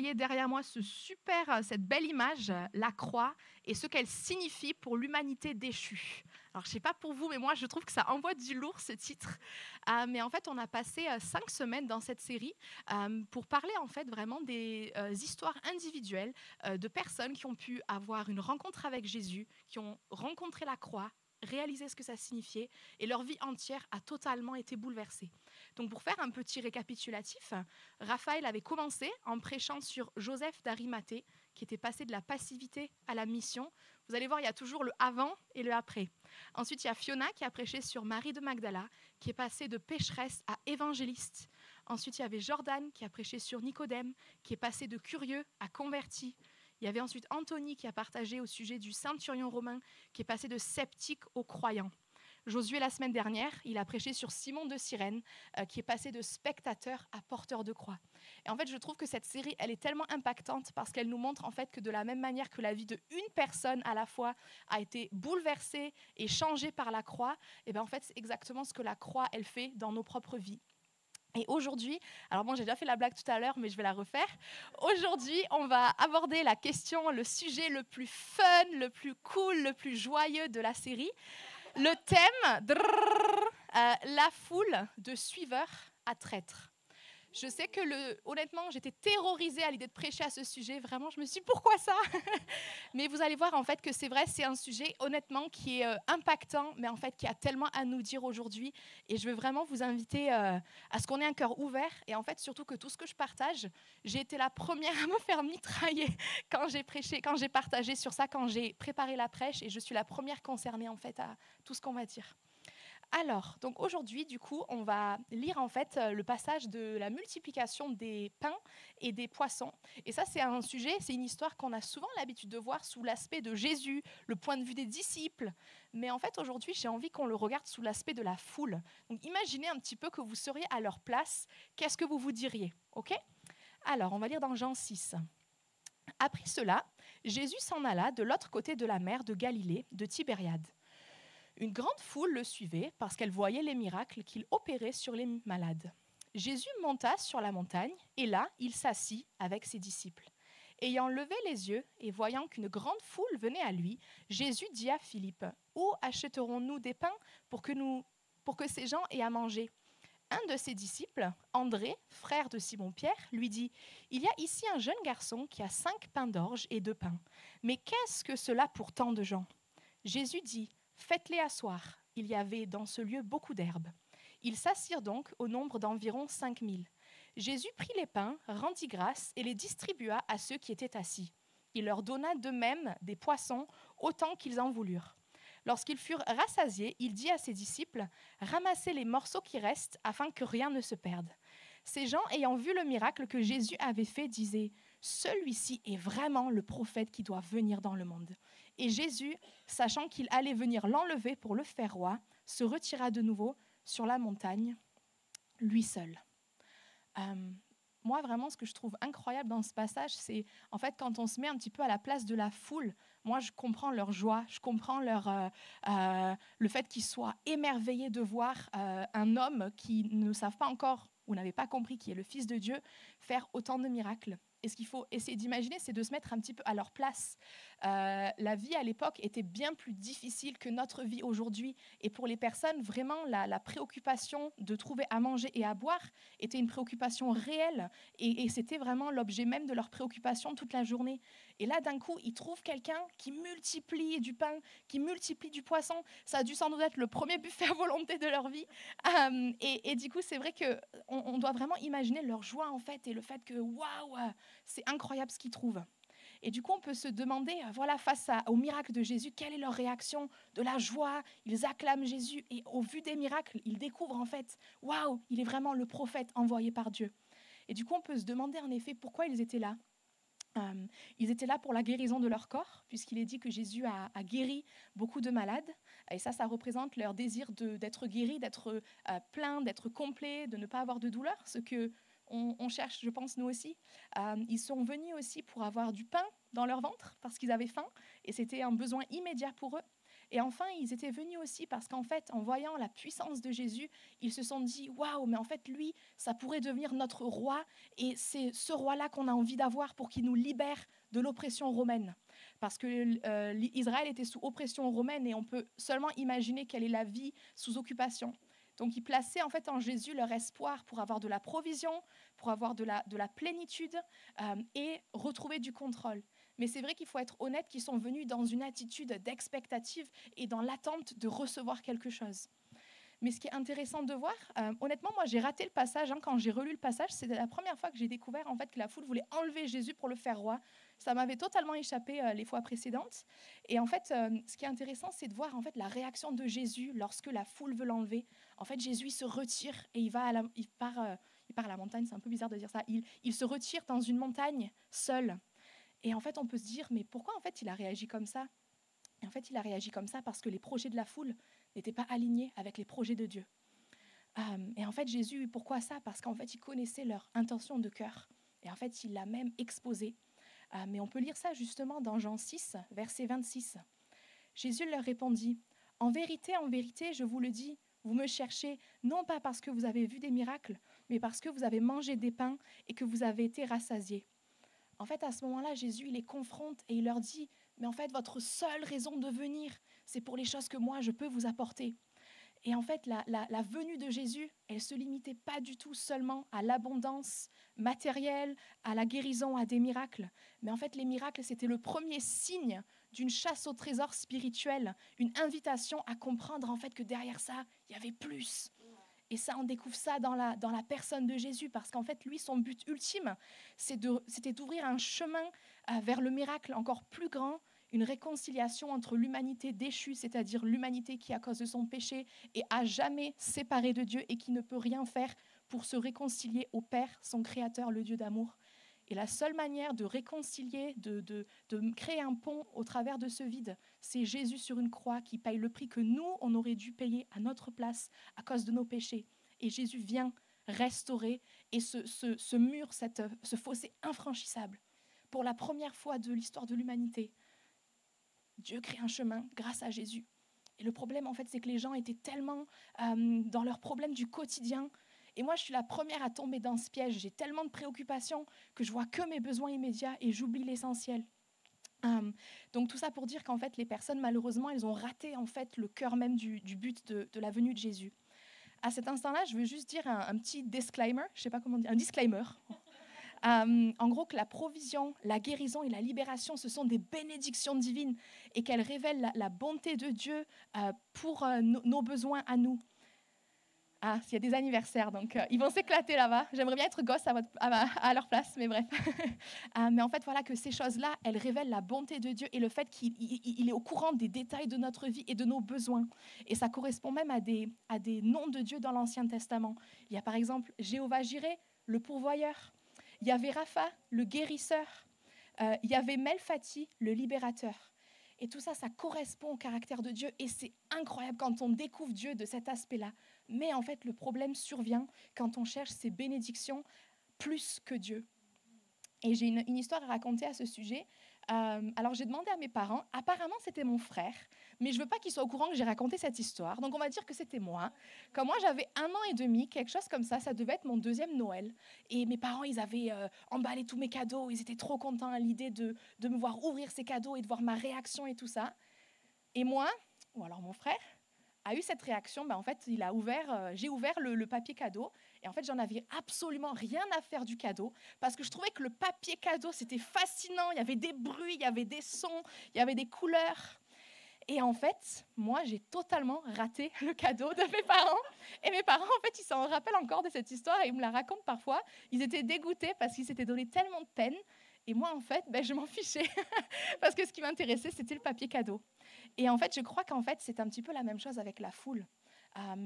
voyez derrière moi cette belle image, la croix, et ce qu'elle signifie pour l'humanité déchue. Alors, je ne sais pas pour vous, mais moi, je trouve que ça envoie du lourd, ce titre. Mais en fait, on a passé 5 semaines dans cette série pour parler en fait vraiment des histoires individuelles de personnes qui ont pu avoir une rencontre avec Jésus, qui ont rencontré la croix, réalisé ce que ça signifiait, et leur vie entière a totalement été bouleversée. Donc pour faire un petit récapitulatif, Raphaël avait commencé en prêchant sur Joseph d'Arimathée, qui était passé de la passivité à la mission. Vous allez voir, il y a toujours le avant et le après. Ensuite, il y a Fiona qui a prêché sur Marie de Magdala, qui est passée de pécheresse à évangéliste. Ensuite, il y avait Jordan qui a prêché sur Nicodème, qui est passé de curieux à converti. Il y avait ensuite Anthony qui a partagé au sujet du centurion romain, qui est passé de sceptique au croyant. Josué, la semaine dernière, il a prêché sur Simon de Cyrène, qui est passé de spectateur à porteur de croix. Et en fait, je trouve que cette série, elle est tellement impactante parce qu'elle nous montre en fait que de la même manière que la vie de une personne à la fois a été bouleversée et changée par la croix, et bien en fait, c'est exactement ce que la croix, elle fait dans nos propres vies. Et aujourd'hui, alors bon, j'ai déjà fait la blague tout à l'heure, mais je vais la refaire. Aujourd'hui, on va aborder la question, le sujet le plus fun, le plus cool, le plus joyeux de la série. Le thème, la foule de suiveurs à traîtres. Je sais que, honnêtement, j'étais terrorisée à l'idée de prêcher à ce sujet. Vraiment, je me suis dit, pourquoi ça? Mais vous allez voir, en fait, que c'est vrai, c'est un sujet, honnêtement, qui est impactant, mais en fait, qui a tellement à nous dire aujourd'hui. Et je veux vraiment vous inviter à ce qu'on ait un cœur ouvert. Et en fait, surtout que tout ce que je partage, j'ai été la première à me faire mitrailler quand j'ai prêché, quand j'ai partagé sur ça, quand j'ai préparé la prêche. Et je suis la première concernée, en fait, à tout ce qu'on va dire. Alors, donc aujourd'hui, du coup, on va lire en fait le passage de la multiplication des pains et des poissons. Et ça, c'est un sujet, c'est une histoire qu'on a souvent l'habitude de voir sous l'aspect de Jésus, le point de vue des disciples. Mais en fait, aujourd'hui, j'ai envie qu'on le regarde sous l'aspect de la foule. Donc, imaginez un petit peu que vous seriez à leur place. Qu'est-ce que vous vous diriez? OK? Alors, on va lire dans Jean 6. Après cela, Jésus s'en alla de l'autre côté de la mer de Galilée, de Tibériade. Une grande foule le suivait parce qu'elle voyait les miracles qu'il opérait sur les malades. Jésus monta sur la montagne et là, il s'assit avec ses disciples. Ayant levé les yeux et voyant qu'une grande foule venait à lui, Jésus dit à Philippe, « Où achèterons-nous des pains pour que ces gens aient à manger ?» Un de ses disciples, André, frère de Simon-Pierre, lui dit, « Il y a ici un jeune garçon qui a 5 pains d'orge et 2 pains. Mais qu'est-ce que cela pour tant de gens ?» Jésus dit, « Faites-les asseoir. » Il y avait dans ce lieu beaucoup d'herbes. Ils s'assirent donc au nombre d'environ 5000. Jésus prit les pains, rendit grâce et les distribua à ceux qui étaient assis. Il leur donna de même des poissons, autant qu'ils en voulurent. Lorsqu'ils furent rassasiés, il dit à ses disciples, « Ramassez les morceaux qui restent afin que rien ne se perde. » Ces gens, ayant vu le miracle que Jésus avait fait, disaient, « Celui-ci est vraiment le prophète qui doit venir dans le monde. » Et Jésus, sachant qu'il allait venir l'enlever pour le faire roi, se retira de nouveau sur la montagne, lui seul. Moi, vraiment, ce que je trouve incroyable dans ce passage, c'est en fait quand on se met un petit peu à la place de la foule, moi, je comprends leur joie, je comprends le fait qu'ils soient émerveillés de voir un homme qui ne savent pas encore ou n'avait pas compris qui est le Fils de Dieu faire autant de miracles. Et ce qu'il faut essayer d'imaginer, c'est de se mettre un petit peu à leur place. La vie à l'époque était bien plus difficile que notre vie aujourd'hui. Et pour les personnes, vraiment, la préoccupation de trouver à manger et à boire était une préoccupation réelle. Et c'était vraiment l'objet même de leur préoccupation toute la journée. Et là, d'un coup, ils trouvent quelqu'un qui multiplie du pain, qui multiplie du poisson. Ça a dû sans doute être le premier buffet à volonté de leur vie. Et du coup, c'est vrai qu'on doit vraiment imaginer leur joie, en fait, et le fait que, waouh, c'est incroyable ce qu'ils trouvent. Et du coup, on peut se demander, voilà, face au miracle de Jésus, quelle est leur réaction? De la joie, ils acclament Jésus, et au vu des miracles, ils découvrent en fait, waouh, il est vraiment le prophète envoyé par Dieu. Et du coup, on peut se demander en effet pourquoi ils étaient là. Ils étaient là pour la guérison de leur corps, puisqu'il est dit que Jésus a guéri beaucoup de malades. Et ça représente leur désir d'être guéri, d'être plein, d'être complet, de ne pas avoir de douleur, ce que on cherche, je pense, nous aussi. Ils sont venus aussi pour avoir du pain dans leur ventre, parce qu'ils avaient faim, et c'était un besoin immédiat pour eux. Et enfin, ils étaient venus aussi parce qu'en fait, en voyant la puissance de Jésus, ils se sont dit, waouh, mais en fait, lui, ça pourrait devenir notre roi. Et c'est ce roi-là qu'on a envie d'avoir pour qu'il nous libère de l'oppression romaine. Parce que Israël était sous oppression romaine et on peut seulement imaginer quelle est la vie sous occupation. Donc, ils plaçaient en fait en Jésus leur espoir pour avoir de la provision, pour avoir de la plénitude et retrouver du contrôle. Mais c'est vrai qu'il faut être honnête qu'ils sont venus dans une attitude d'expectative et dans l'attente de recevoir quelque chose. Mais ce qui est intéressant de voir, honnêtement, moi j'ai raté le passage. Quand j'ai relu le passage, c'était la première fois que j'ai découvert en fait que la foule voulait enlever Jésus pour le faire roi. Ça m'avait totalement échappé les fois précédentes. Et en fait, ce qui est intéressant, c'est de voir en fait la réaction de Jésus lorsque la foule veut l'enlever. En fait, Jésus se retire et il part à la montagne. C'est un peu bizarre de dire ça. Il se retire dans une montagne seul. Et en fait, on peut se dire, mais pourquoi en fait il a réagi comme ça? Et en fait, il a réagi comme ça parce que les projets de la foule n'étaient pas alignés avec les projets de Dieu. Et en fait, Jésus, pourquoi ça? Parce qu'en fait, il connaissait leur intention de cœur. Et en fait, il l'a même exposé. Mais on peut lire ça justement dans Jean 6, verset 26. Jésus leur répondit, en vérité, je vous le dis, vous me cherchez, non pas parce que vous avez vu des miracles, mais parce que vous avez mangé des pains et que vous avez été rassasiés. En fait, à ce moment-là, Jésus, il les confronte et il leur dit, mais en fait, votre seule raison de venir, c'est pour les choses que moi, je peux vous apporter. Et en fait, la venue de Jésus, elle ne se limitait pas du tout seulement à l'abondance matérielle, à la guérison, à des miracles. Mais en fait, les miracles, c'était le premier signe d'une chasse au trésor spirituel, une invitation à comprendre en fait que derrière ça, il y avait plus. Et ça, on découvre ça dans la personne de Jésus, parce qu'en fait, lui, son but ultime, c'était d'ouvrir un chemin vers le miracle encore plus grand, une réconciliation entre l'humanité déchue, c'est-à-dire l'humanité qui, à cause de son péché, est à jamais séparée de Dieu et qui ne peut rien faire pour se réconcilier au Père, son Créateur, le Dieu d'amour. Et la seule manière de réconcilier, de créer un pont au travers de ce vide, c'est Jésus sur une croix qui paye le prix que nous, on aurait dû payer à notre place à cause de nos péchés. Et Jésus vient restaurer et ce mur, ce fossé infranchissable. Pour la première fois de l'histoire de l'humanité, Dieu crée un chemin grâce à Jésus. Et le problème, en fait, c'est que les gens étaient tellement dans leurs problèmes du quotidien. Et moi, je suis la première à tomber dans ce piège. J'ai tellement de préoccupations que je vois que mes besoins immédiats et j'oublie l'essentiel. Donc tout ça pour dire qu'en fait, les personnes, malheureusement, elles ont raté en fait le cœur même du but de la venue de Jésus. À cet instant-là, je veux juste dire un petit disclaimer, je ne sais pas comment dire, un disclaimer. En gros, que la provision, la guérison et la libération, ce sont des bénédictions divines et qu'elles révèlent la bonté de Dieu pour nos besoins à nous. Ah, il y a des anniversaires, donc ils vont s'éclater là-bas. J'aimerais bien être gosse à leur place, mais bref. Mais en fait, voilà que ces choses-là, elles révèlent la bonté de Dieu et le fait qu'il est au courant des détails de notre vie et de nos besoins. Et ça correspond même à des noms de Dieu dans l'Ancien Testament. Il y a par exemple Jéhovah Jireh, le pourvoyeur. Il y avait Rapha, le guérisseur. Il y avait Melphati, le libérateur. Et tout ça, ça correspond au caractère de Dieu. Et c'est incroyable quand on découvre Dieu de cet aspect-là. Mais en fait, le problème survient quand on cherche ses bénédictions plus que Dieu. Et j'ai une histoire à raconter à ce sujet. Alors, j'ai demandé à mes parents. Apparemment, c'était mon frère. Mais je ne veux pas qu'ils soient au courant que j'ai raconté cette histoire. Donc, on va dire que c'était moi. Quand moi, j'avais 1 an et demi, quelque chose comme ça. Ça devait être mon 2e Noël. Et mes parents, ils avaient emballé tous mes cadeaux. Ils étaient trop contents à l'idée de me voir ouvrir ces cadeaux et de voir ma réaction et tout ça. Et moi, ou alors mon frère, a eu cette réaction. En fait, j'ai ouvert le papier cadeau. Et en fait, j'en avais absolument rien à faire du cadeau parce que je trouvais que le papier cadeau, c'était fascinant. Il y avait des bruits, il y avait des sons, il y avait des couleurs. Et en fait, moi, j'ai totalement raté le cadeau de mes parents. Et mes parents, en fait, ils s'en rappellent encore de cette histoire et ils me la racontent parfois. Ils étaient dégoûtés parce qu'ils s'étaient donné tellement de peine. Et moi, en fait, je m'en fichais parce que ce qui m'intéressait, c'était le papier cadeau. Et en fait, je crois qu'en fait, c'est un petit peu la même chose avec la foule.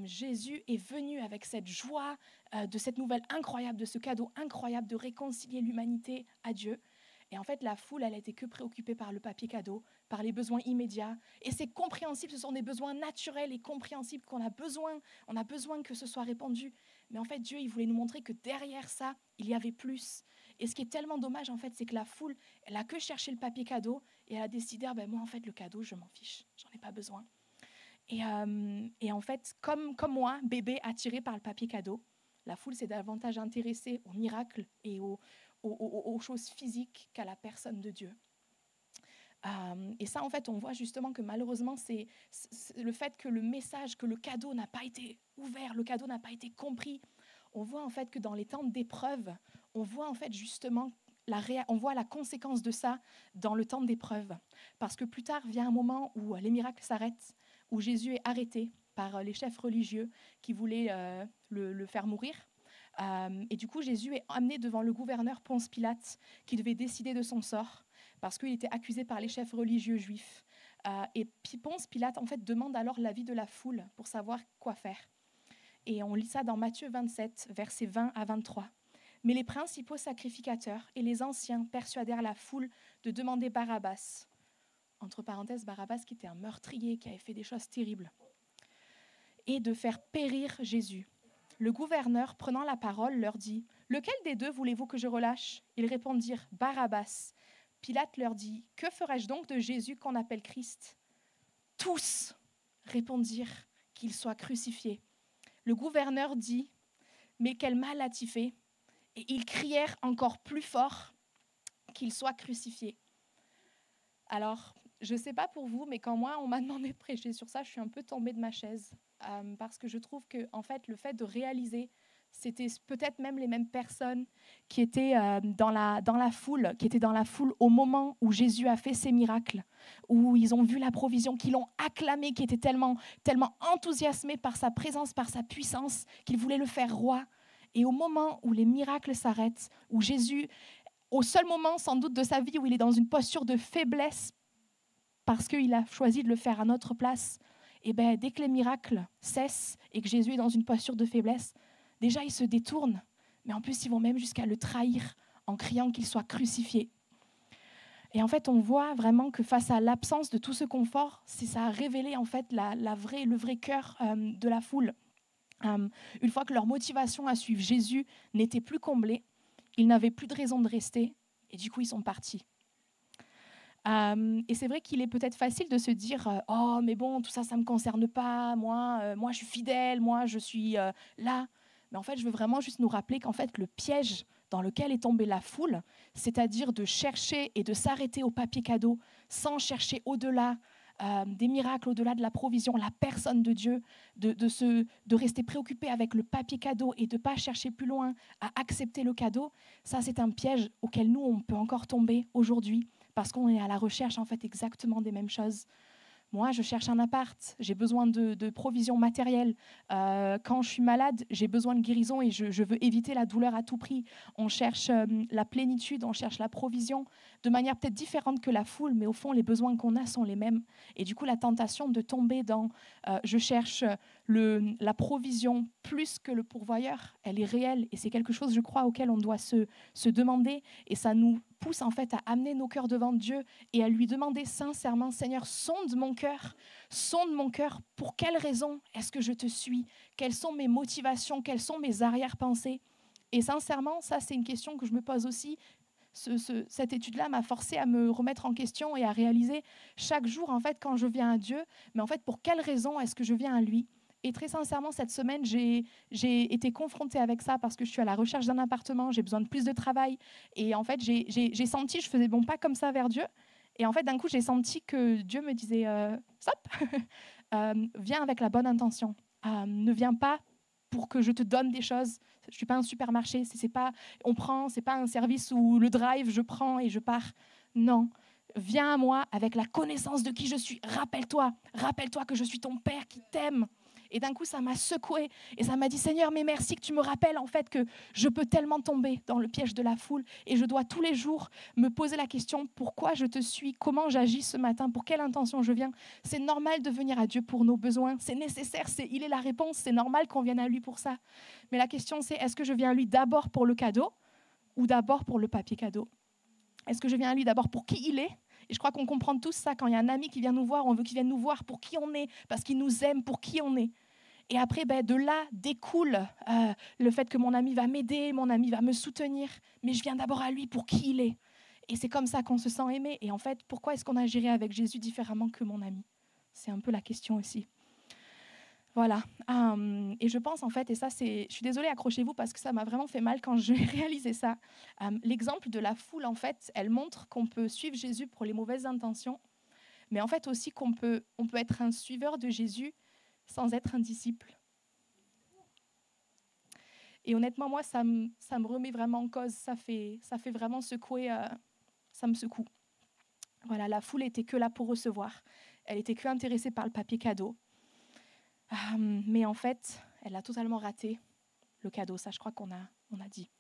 Jésus est venu avec cette joie de cette nouvelle incroyable, de ce cadeau incroyable de réconcilier l'humanité à Dieu. Et en fait, la foule, elle n'était que préoccupée par le papier cadeau, par les besoins immédiats. Et c'est compréhensible, ce sont des besoins naturels et compréhensibles qu'on a besoin. On a besoin que ce soit répandu. Mais en fait, Dieu, il voulait nous montrer que derrière ça, il y avait plus. Et ce qui est tellement dommage, en fait, c'est que la foule, elle a que cherché le papier cadeau Et elle a décidé, moi, en fait, le cadeau, je m'en fiche, j'en ai pas besoin. Et en fait, comme moi, bébé attiré par le papier cadeau, la foule s'est davantage intéressée aux miracles et aux choses physiques qu'à la personne de Dieu. Et ça, en fait, on voit justement que malheureusement, c'est le fait que le message, que le cadeau n'a pas été ouvert, le cadeau n'a pas été compris. On voit en fait que dans les temps d'épreuve, on voit en fait justement on voit la conséquence de ça dans le temps d'épreuve. Parce que plus tard vient un moment où les miracles s'arrêtent, où Jésus est arrêté par les chefs religieux qui voulaient le faire mourir. Et du coup, Jésus est amené devant le gouverneur Ponce Pilate qui devait décider de son sort parce qu'il était accusé par les chefs religieux juifs. Et Ponce Pilate, en fait, demande alors l'avis de la foule pour savoir quoi faire. Et on lit ça dans Matthieu 27, versets 20 à 23. Mais les principaux sacrificateurs et les anciens persuadèrent la foule de demander Barabbas. Entre parenthèses, Barabbas qui était un meurtrier, qui avait fait des choses terribles. Et de faire périr Jésus. Le gouverneur, prenant la parole, leur dit « Lequel des deux voulez-vous que je relâche ?» Ils répondirent « Barabbas ». Pilate leur dit « Que ferai-je donc de Jésus qu'on appelle Christ ?» Tous répondirent qu'il soit crucifié. Le gouverneur dit « Mais quel mal a-t-il fait ?» Et ils crièrent encore plus fort qu'il soit crucifié. Alors, je ne sais pas pour vous, mais quand moi, on m'a demandé de prêcher sur ça, je suis un peu tombée de ma chaise. Parce que je trouve que, en fait, le fait de réaliser, c'était peut-être même les mêmes personnes qui étaient dans la foule, qui étaient dans la foule au moment où Jésus a fait ses miracles, où ils ont vu la provision, qui l'ont acclamé, qui étaient tellement enthousiasmés par sa présence, par sa puissance, qu'ils voulaient le faire roi. Et au moment où les miracles s'arrêtent, où Jésus, au seul moment sans doute de sa vie où il est dans une posture de faiblesse, parce qu'il a choisi de le faire à notre place, et dès que les miracles cessent et que Jésus est dans une posture de faiblesse, déjà ils se détournent, mais en plus ils vont même jusqu'à le trahir en criant qu'il soit crucifié. Et en fait, on voit vraiment que face à l'absence de tout ce confort, ça a révélé en fait le vrai cœur de la foule. Une fois que leur motivation à suivre Jésus n'était plus comblée, ils n'avaient plus de raison de rester et du coup ils sont partis. Et c'est vrai qu'il est peut-être facile de se dire « Oh, mais bon, tout ça, ça ne me concerne pas. Moi, je suis fidèle. Moi, je suis là. » Mais en fait, je veux vraiment juste nous rappeler qu'en fait, le piège dans lequel est tombée la foule, c'est-à-dire de chercher et de s'arrêter au papier cadeau sans chercher au-delà des miracles, au-delà de la provision, la personne de Dieu, de rester préoccupé avec le papier cadeau et de ne pas chercher plus loin à accepter le cadeau, ça, c'est un piège auquel nous, on peut encore tomber aujourd'hui. Parce qu'on est à la recherche en fait exactement des mêmes choses. Moi, je cherche un appart, j'ai besoin de provisions matérielles. Quand je suis malade, j'ai besoin de guérison et je veux éviter la douleur à tout prix. On cherche la plénitude, on cherche la provision de manière peut-être différente que la foule, mais au fond, les besoins qu'on a sont les mêmes. Et du coup, la tentation de tomber dans je cherche la provision plus que le pourvoyeur, elle est réelle. Et c'est quelque chose, je crois, auquel on doit se demander. Et ça nous pousse en fait à amener nos cœurs devant Dieu et à lui demander sincèrement, Seigneur, sonde mon cœur, pour quelles raisons est-ce que je te suis? Quelles sont mes motivations? Quelles sont mes arrière-pensées? Et sincèrement, ça c'est une question que je me pose aussi. Cette étude-là m'a forcé à me remettre en question et à réaliser chaque jour en fait quand je viens à Dieu, mais en fait pour quelles raisons est-ce que je viens à lui? Et très sincèrement, cette semaine, j'ai été confrontée avec ça parce que je suis à la recherche d'un appartement, j'ai besoin de plus de travail. Et en fait, j'ai senti, je faisais bon pas comme ça vers Dieu. Et en fait, d'un coup, j'ai senti que Dieu me disait stop, viens avec la bonne intention. Ne viens pas pour que je te donne des choses. Je ne suis pas un supermarché. C'est pas un service où le drive, je prends et je pars. Non. Viens à moi avec la connaissance de qui je suis. Rappelle-toi que je suis ton Père qui t'aime. Et d'un coup, ça m'a secouée et ça m'a dit, Seigneur, mais merci que tu me rappelles en fait que je peux tellement tomber dans le piège de la foule et je dois tous les jours me poser la question, pourquoi je te suis, comment j'agis ce matin, pour quelle intention je viens. C'est normal de venir à Dieu pour nos besoins, c'est nécessaire, il est la réponse, c'est normal qu'on vienne à lui pour ça. Mais la question c'est, est-ce que je viens à lui d'abord pour le cadeau ou d'abord pour le papier cadeau? Est-ce que je viens à lui d'abord pour qui il est? Et je crois qu'on comprend tous ça. Quand il y a un ami qui vient nous voir, on veut qu'il vienne nous voir pour qui on est, parce qu'il nous aime pour qui on est. Et après, de là découle le fait que mon ami va m'aider, mon ami va me soutenir. Mais je viens d'abord à lui pour qui il est. Et c'est comme ça qu'on se sent aimé. Et en fait, pourquoi est-ce qu'on agirait avec Jésus différemment que mon ami? C'est un peu la question aussi. Voilà. Et je pense en fait, et ça c'est, je suis désolée, accrochez-vous parce que ça m'a vraiment fait mal quand j'ai réalisé ça. L'exemple de la foule, en fait, elle montre qu'on peut suivre Jésus pour les mauvaises intentions, mais en fait aussi on peut être un suiveur de Jésus sans être un disciple. Et honnêtement, moi, ça me remet vraiment en cause. Ça fait vraiment secouer, ça me secoue. Voilà, la foule était que là pour recevoir. Elle était que intéressée par le papier cadeau. Mais en fait, elle a totalement raté le cadeau. Ça, je crois qu'on a dit.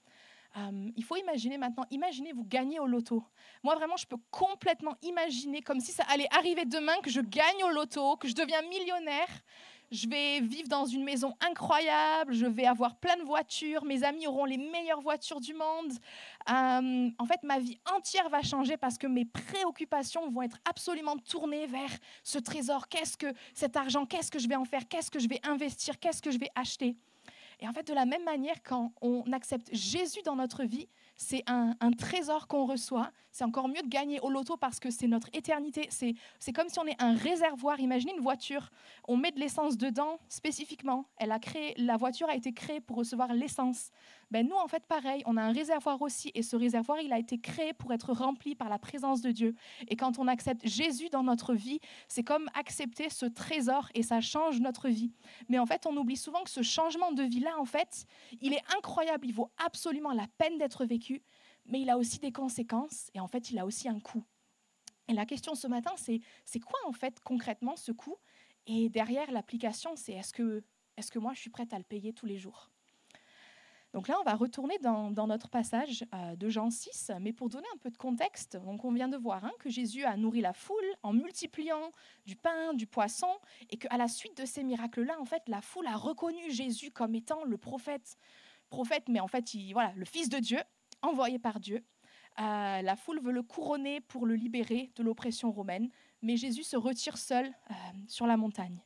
Il faut imaginer maintenant, imaginez vous gagnez au loto. Moi, vraiment, je peux complètement imaginer comme si ça allait arriver demain, que je gagne au loto, que je deviens millionnaire. Je vais vivre dans une maison incroyable, je vais avoir plein de voitures, mes amis auront les meilleures voitures du monde. En fait, ma vie entière va changer parce que mes préoccupations vont être absolument tournées vers ce trésor. Qu'est-ce que cet argent, qu'est-ce que je vais en faire, qu'est-ce que je vais investir, qu'est-ce que je vais acheter. Et en fait, de la même manière, quand on accepte Jésus dans notre vie, c'est un trésor qu'on reçoit. C'est encore mieux de gagner au loto parce que c'est notre éternité. C'est comme si on est un réservoir. Imaginez une voiture. On met de l'essence dedans spécifiquement. La voiture a été créée pour recevoir l'essence. Ben nous, en fait, pareil, on a un réservoir aussi. Et ce réservoir, il a été créé pour être rempli par la présence de Dieu. Et quand on accepte Jésus dans notre vie, c'est comme accepter ce trésor et ça change notre vie. Mais en fait, on oublie souvent que ce changement de vie-là, en fait, il est incroyable. Il vaut absolument la peine d'être vécu. Mais il a aussi des conséquences et en fait, il a aussi un coût. Et la question ce matin, c'est quoi en fait concrètement ce coût? Et derrière l'application, c'est est-ce que moi, je suis prête à le payer tous les jours? Donc là, on va retourner dans notre passage de Jean 6, mais pour donner un peu de contexte, donc on vient de voir que Jésus a nourri la foule en multipliant du pain, du poisson, et qu'à la suite de ces miracles-là, en fait, la foule a reconnu Jésus comme étant le prophète, mais en fait, voilà, le Fils de Dieu, envoyé par Dieu. La foule veut le couronner pour le libérer de l'oppression romaine, mais Jésus se retire seul sur la montagne.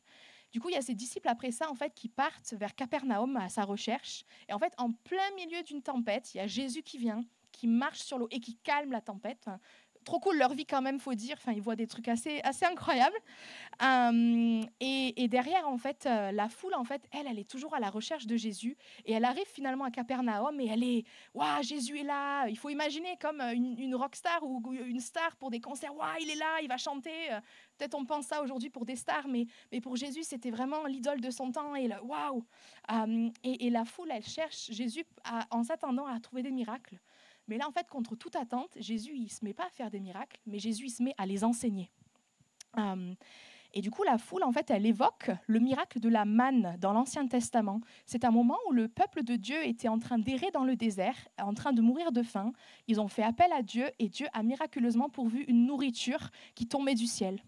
Du coup, il y a ses disciples après ça, en fait, qui partent vers Capernaum à sa recherche. Et en fait, en plein milieu d'une tempête, il y a Jésus qui vient, qui marche sur l'eau et qui calme la tempête. Enfin, trop cool leur vie quand même, faut dire. Enfin, ils voient des trucs assez incroyables. Et derrière, en fait, la foule, en fait, elle est toujours à la recherche de Jésus. Et elle arrive finalement à Capernaum et elle est, waouh, Jésus est là. Il faut imaginer comme une rockstar ou une star pour des concerts. Waouh, il est là, il va chanter. Peut-être on pense ça aujourd'hui pour des stars, mais pour Jésus, c'était vraiment l'idole de son temps. Et waouh. Et la foule, elle cherche Jésus en s'attendant à trouver des miracles. Mais là, en fait, contre toute attente, Jésus, il ne se met pas à faire des miracles, mais Jésus, il se met à les enseigner. Et du coup, la foule, en fait, elle évoque le miracle de la manne dans l'Ancien Testament. C'est un moment où le peuple de Dieu était en train d'errer dans le désert, en train de mourir de faim. Ils ont fait appel à Dieu et Dieu a miraculeusement pourvu une nourriture qui tombait du ciel.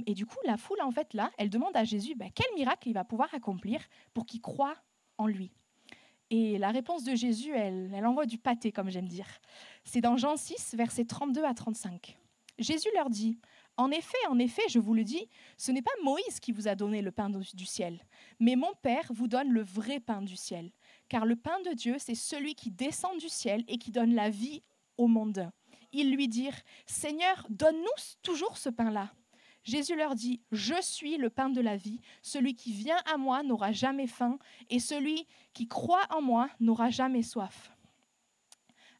Et du coup, la foule, en fait, là, elle demande à Jésus quel miracle il va pouvoir accomplir pour qu'il croie en lui. Et la réponse de Jésus, elle envoie du pâté, comme j'aime dire. C'est dans Jean 6, versets 32 à 35. Jésus leur dit, « En effet, je vous le dis, ce n'est pas Moïse qui vous a donné le pain du ciel, mais mon Père vous donne le vrai pain du ciel. Car le pain de Dieu, c'est celui qui descend du ciel et qui donne la vie au monde. » Ils lui dirent, « Seigneur, donne-nous toujours ce pain-là. » Jésus leur dit, « Je suis le pain de la vie. Celui qui vient à moi n'aura jamais faim, et celui qui croit en moi n'aura jamais soif. »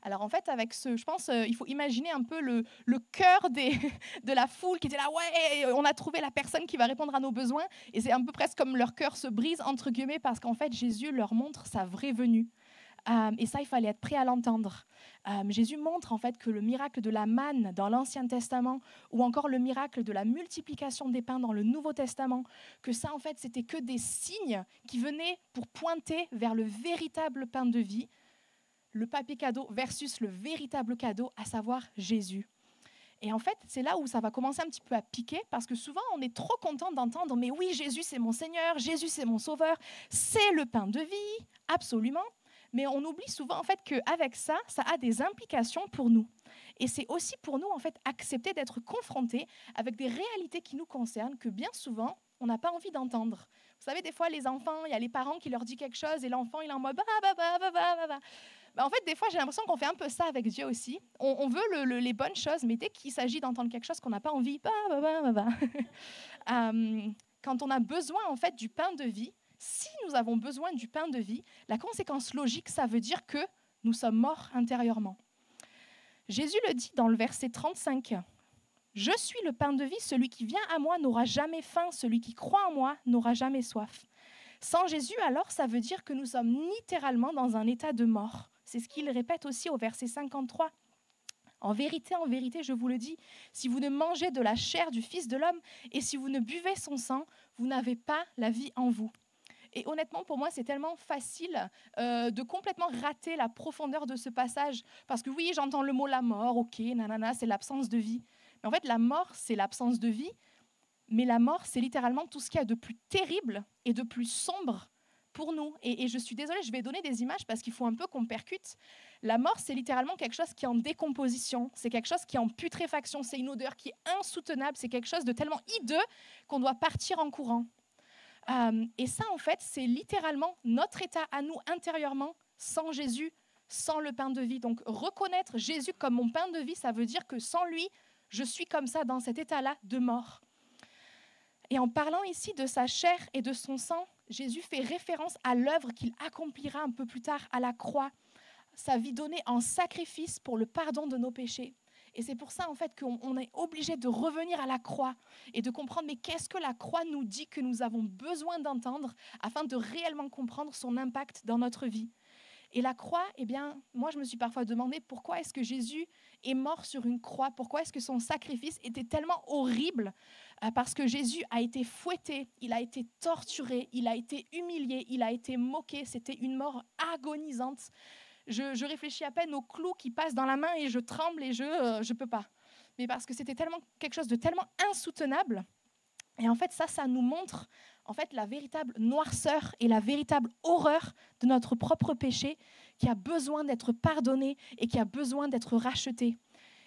Alors en fait, avec je pense, il faut imaginer un peu le cœur de la foule qui était là, ouais, on a trouvé la personne qui va répondre à nos besoins. Et c'est un peu presque comme leur cœur se brise, entre guillemets, parce qu'en fait, Jésus leur montre sa vraie venue. Et ça, il fallait être prêt à l'entendre. Jésus montre en fait que le miracle de la manne dans l'Ancien Testament ou encore le miracle de la multiplication des pains dans le Nouveau Testament, que ça en fait c'était que des signes qui venaient pour pointer vers le véritable pain de vie, le papier cadeau versus le véritable cadeau, à savoir Jésus. Et en fait, c'est là où ça va commencer un petit peu à piquer, parce que souvent, on est trop content d'entendre « Mais oui, Jésus, c'est mon Seigneur, Jésus, c'est mon Sauveur, c'est le pain de vie, absolument ». Mais on oublie souvent en fait qu'avec ça, ça a des implications pour nous. Et c'est aussi pour nous en fait accepter d'être confrontés avec des réalités qui nous concernent que bien souvent, on n'a pas envie d'entendre. Vous savez, des fois, les enfants, il y a les parents qui leur disent quelque chose et l'enfant, il est en mode bah. En fait, des fois, j'ai l'impression qu'on fait un peu ça avec Dieu aussi. On veut les bonnes choses, mais dès qu'il s'agit d'entendre quelque chose qu'on n'a pas envie, bah. Quand on a besoin, en fait, du pain de vie, si nous avons besoin du pain de vie, la conséquence logique, ça veut dire que nous sommes morts intérieurement. Jésus le dit dans le verset 35. « Je suis le pain de vie, celui qui vient à moi n'aura jamais faim, celui qui croit en moi n'aura jamais soif. » Sans Jésus, alors, ça veut dire que nous sommes littéralement dans un état de mort. C'est ce qu'il répète aussi au verset 53. « En vérité, je vous le dis, si vous ne mangez de la chair du Fils de l'homme et si vous ne buvez son sang, vous n'avez pas la vie en vous. » Et honnêtement, pour moi, c'est tellement facile de complètement rater la profondeur de ce passage. Parce que oui, j'entends le mot la mort, ok, nanana, c'est l'absence de vie. Mais en fait, la mort, c'est l'absence de vie. Mais la mort, c'est littéralement tout ce qu'il y a de plus terrible et de plus sombre pour nous. Et je suis désolée, je vais donner des images parce qu'il faut un peu qu'on percute. La mort, c'est littéralement quelque chose qui est en décomposition. C'est quelque chose qui est en putréfaction. C'est une odeur qui est insoutenable. C'est quelque chose de tellement hideux qu'on doit partir en courant. Et ça, en fait, c'est littéralement notre état à nous intérieurement, sans Jésus, sans le pain de vie. Donc, reconnaître Jésus comme mon pain de vie, ça veut dire que sans lui, je suis comme ça, dans cet état-là de mort. Et en parlant ici de sa chair et de son sang, Jésus fait référence à l'œuvre qu'il accomplira un peu plus tard à la croix, sa vie donnée en sacrifice pour le pardon de nos péchés. Et c'est pour ça, en fait, qu'on est obligé de revenir à la croix et de comprendre, mais qu'est-ce que la croix nous dit que nous avons besoin d'entendre afin de réellement comprendre son impact dans notre vie. Et la croix, eh bien, moi, je me suis parfois demandé pourquoi est-ce que Jésus est mort sur une croix? Pourquoi est-ce que son sacrifice était tellement horrible? Parce que Jésus a été fouetté, il a été torturé, il a été humilié, il a été moqué. C'était une mort agonisante. Je réfléchis à peine aux clous qui passent dans la main et je tremble et je peux pas. Mais parce que c'était tellement quelque chose de tellement insoutenable. Et en fait, ça nous montre en fait la véritable noirceur et la véritable horreur de notre propre péché qui a besoin d'être pardonné et qui a besoin d'être racheté.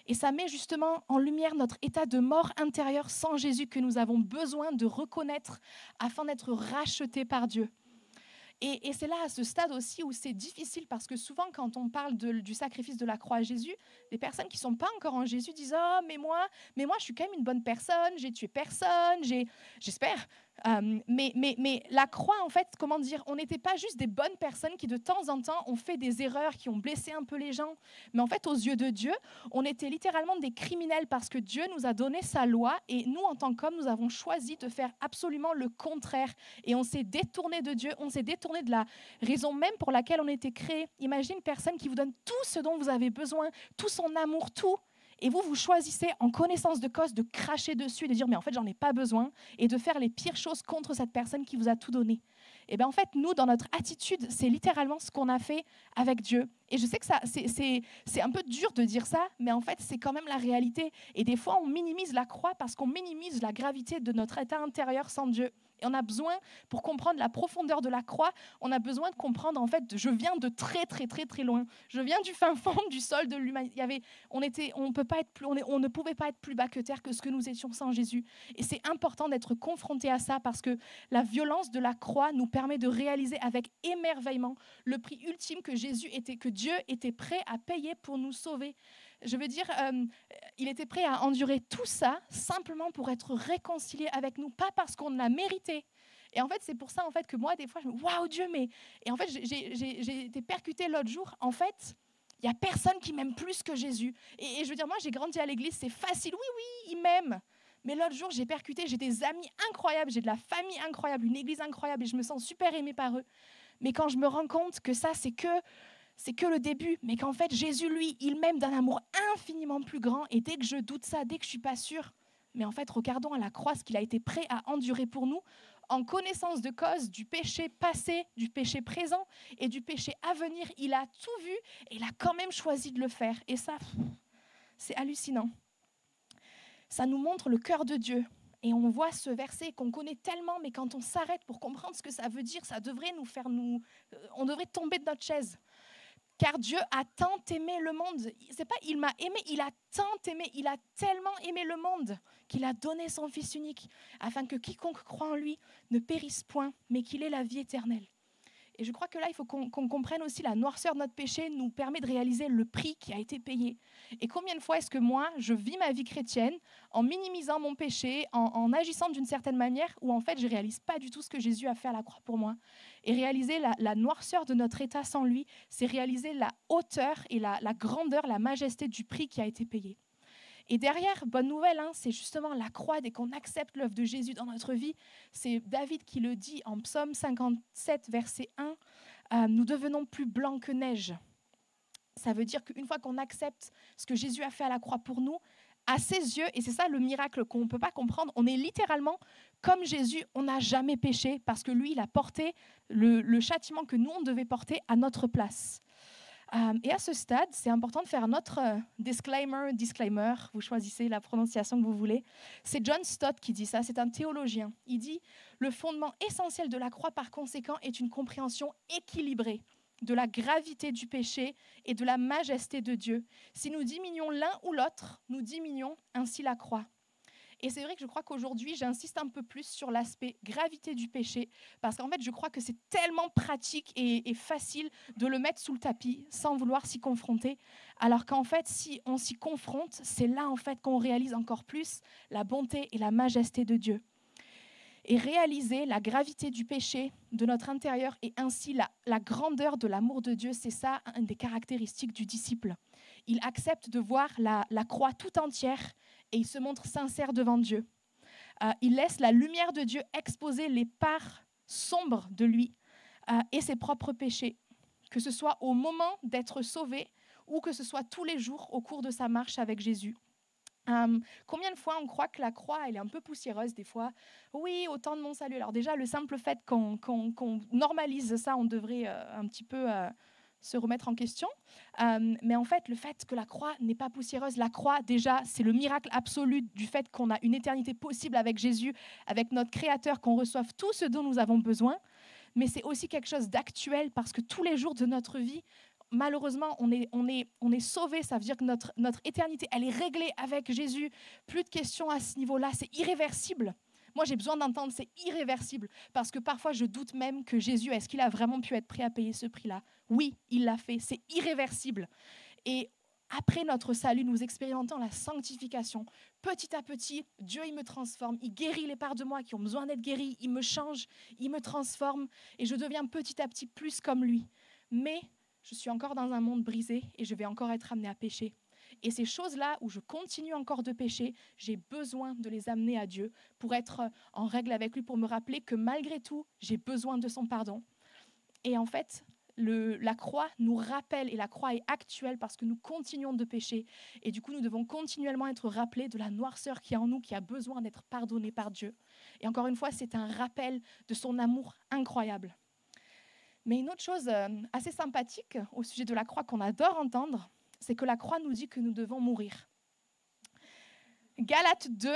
Et ça met justement en lumière notre état de mort intérieure sans Jésus que nous avons besoin de reconnaître afin d'être rachetés par Dieu. Et c'est là, à ce stade aussi, où c'est difficile, parce que souvent, quand on parle du sacrifice de la croix à Jésus, les personnes qui ne sont pas encore en Jésus disent « Oh, mais moi, je suis quand même une bonne personne, j'ai tué personne, j'espère. » Mais la croix, en fait, comment dire, on n'était pas juste des bonnes personnes qui, de temps en temps, ont fait des erreurs, qui ont blessé un peu les gens. Mais en fait, aux yeux de Dieu, on était littéralement des criminels parce que Dieu nous a donné sa loi et nous, en tant qu'hommes, nous avons choisi de faire absolument le contraire. Et on s'est détourné de Dieu, on s'est détourné de la raison même pour laquelle on était créé. Imaginez une personne qui vous donne tout ce dont vous avez besoin, tout son amour, tout. Et vous choisissez en connaissance de cause de cracher dessus, de dire mais en fait j'en ai pas besoin et de faire les pires choses contre cette personne qui vous a tout donné. Et bien en fait nous dans notre attitude c'est littéralement ce qu'on a fait avec Dieu. Et je sais que ça c'est un peu dur de dire ça, mais en fait c'est quand même la réalité. Et des fois on minimise la croix parce qu'on minimise la gravité de notre état intérieur sans Dieu. Et on a besoin, pour comprendre la profondeur de la croix, on a besoin de comprendre, en fait, je viens de très, très, très, très loin. Je viens du fin fond du sol de l'humanité. On ne pouvait pas être plus bas que terre que ce que nous étions sans Jésus. Et c'est important d'être confronté à ça parce que la violence de la croix nous permet de réaliser avec émerveillement le prix ultime que Dieu était prêt à payer pour nous sauver. Je veux dire, il était prêt à endurer tout ça simplement pour être réconcilié avec nous, pas parce qu'on l'a mérité. Et en fait, c'est pour ça en fait, que moi, des fois, je me dis « Waouh, Dieu !» Et en fait, j'ai été percutée l'autre jour. En fait, il n'y a personne qui m'aime plus que Jésus. Et je veux dire, moi, j'ai grandi à l'église, c'est facile. Oui, il m'aime. Mais l'autre jour, j'ai percuté, j'ai des amis incroyables, j'ai de la famille incroyable, une église incroyable, et je me sens super aimée par eux. Mais quand je me rends compte que ça, c'est que le début, mais qu'en fait, Jésus, lui, il m'aime d'un amour infiniment plus grand. Et dès que je doute ça, dès que je ne suis pas sûre, mais en fait, regardons à la croix ce qu'il a été prêt à endurer pour nous, en connaissance de cause du péché passé, du péché présent et du péché à venir. Il a tout vu et il a quand même choisi de le faire. Et ça, c'est hallucinant. Ça nous montre le cœur de Dieu. Et on voit ce verset qu'on connaît tellement, mais quand on s'arrête pour comprendre ce que ça veut dire, ça devrait on devrait tomber de notre chaise. Car Dieu a tant aimé le monde. C'est pas il m'a aimé, il a tant aimé, il a tellement aimé le monde qu'il a donné son Fils unique, afin que quiconque croit en lui ne périsse point, mais qu'il ait la vie éternelle. Et je crois que là, il faut qu'on comprenne aussi la noirceur de notre péché nous permet de réaliser le prix qui a été payé. Et combien de fois est-ce que moi, je vis ma vie chrétienne en minimisant mon péché, en agissant d'une certaine manière, où en fait, je ne réalise pas du tout ce que Jésus a fait à la croix pour moi. Et réaliser la noirceur de notre état sans lui, c'est réaliser la hauteur et la grandeur, la majesté du prix qui a été payé. Et derrière, bonne nouvelle, c'est justement la croix. Dès qu'on accepte l'œuvre de Jésus dans notre vie, c'est David qui le dit en Psaume 57, verset 1, nous devenons plus blancs que neige. Ça veut dire qu'une fois qu'on accepte ce que Jésus a fait à la croix pour nous, à ses yeux, et c'est ça le miracle qu'on ne peut pas comprendre, on est littéralement comme Jésus, on n'a jamais péché parce que lui, il a porté le châtiment que nous, on devait porter à notre place. Et à ce stade, c'est important de faire notre disclaimer, vous choisissez la prononciation que vous voulez. C'est John Stott qui dit ça, c'est un théologien. Il dit « Le fondement essentiel de la croix, par conséquent, est une compréhension équilibrée de la gravité du péché et de la majesté de Dieu. Si nous diminuons l'un ou l'autre, nous diminuons ainsi la croix. » Et c'est vrai que je crois qu'aujourd'hui, j'insiste un peu plus sur l'aspect gravité du péché, parce qu'en fait, je crois que c'est tellement pratique et facile de le mettre sous le tapis sans vouloir s'y confronter, alors qu'en fait, si on s'y confronte, c'est là en fait qu'on réalise encore plus la bonté et la majesté de Dieu. Et réaliser la gravité du péché de notre intérieur et ainsi la grandeur de l'amour de Dieu, c'est ça une des caractéristiques du disciple. Il accepte de voir la croix tout entière et il se montre sincère devant Dieu. Il laisse la lumière de Dieu exposer les parts sombres de lui et ses propres péchés, que ce soit au moment d'être sauvé ou que ce soit tous les jours au cours de sa marche avec Jésus. Combien de fois on croit que la croix, elle est un peu poussiéreuse des fois? Oui, au temps de mon salut. Alors déjà, le simple fait qu'on normalise ça, on devrait un petit peu se remettre en question. Mais en fait, le fait que la croix n'est pas poussiéreuse, la croix, déjà, c'est le miracle absolu du fait qu'on a une éternité possible avec Jésus, avec notre Créateur, qu'on reçoive tout ce dont nous avons besoin. Mais c'est aussi quelque chose d'actuel parce que tous les jours de notre vie, malheureusement, on est sauvé. Ça veut dire que notre éternité, elle est réglée avec Jésus. Plus de questions à ce niveau-là. C'est irréversible. Moi, j'ai besoin d'entendre, c'est irréversible. Parce que parfois, je doute même que Jésus, est-ce qu'il a vraiment pu être prêt à payer ce prix-là? Oui, il l'a fait. C'est irréversible. Et après notre salut, nous expérimentons la sanctification. Petit à petit, Dieu, il me transforme. Il guérit les parts de moi qui ont besoin d'être guéries. Il me change, il me transforme. Et je deviens petit à petit plus comme lui. Mais je suis encore dans un monde brisé et je vais encore être amenée à pécher. Et ces choses-là où je continue encore de pécher, j'ai besoin de les amener à Dieu pour être en règle avec lui, pour me rappeler que malgré tout, j'ai besoin de son pardon. Et en fait, la croix nous rappelle, et la croix est actuelle parce que nous continuons de pécher. Et du coup, nous devons continuellement être rappelés de la noirceur qui est en nous, qui a besoin d'être pardonnée par Dieu. Et encore une fois, c'est un rappel de son amour incroyable. Mais une autre chose assez sympathique au sujet de la croix qu'on adore entendre, c'est que la croix nous dit que nous devons mourir. Galates 2,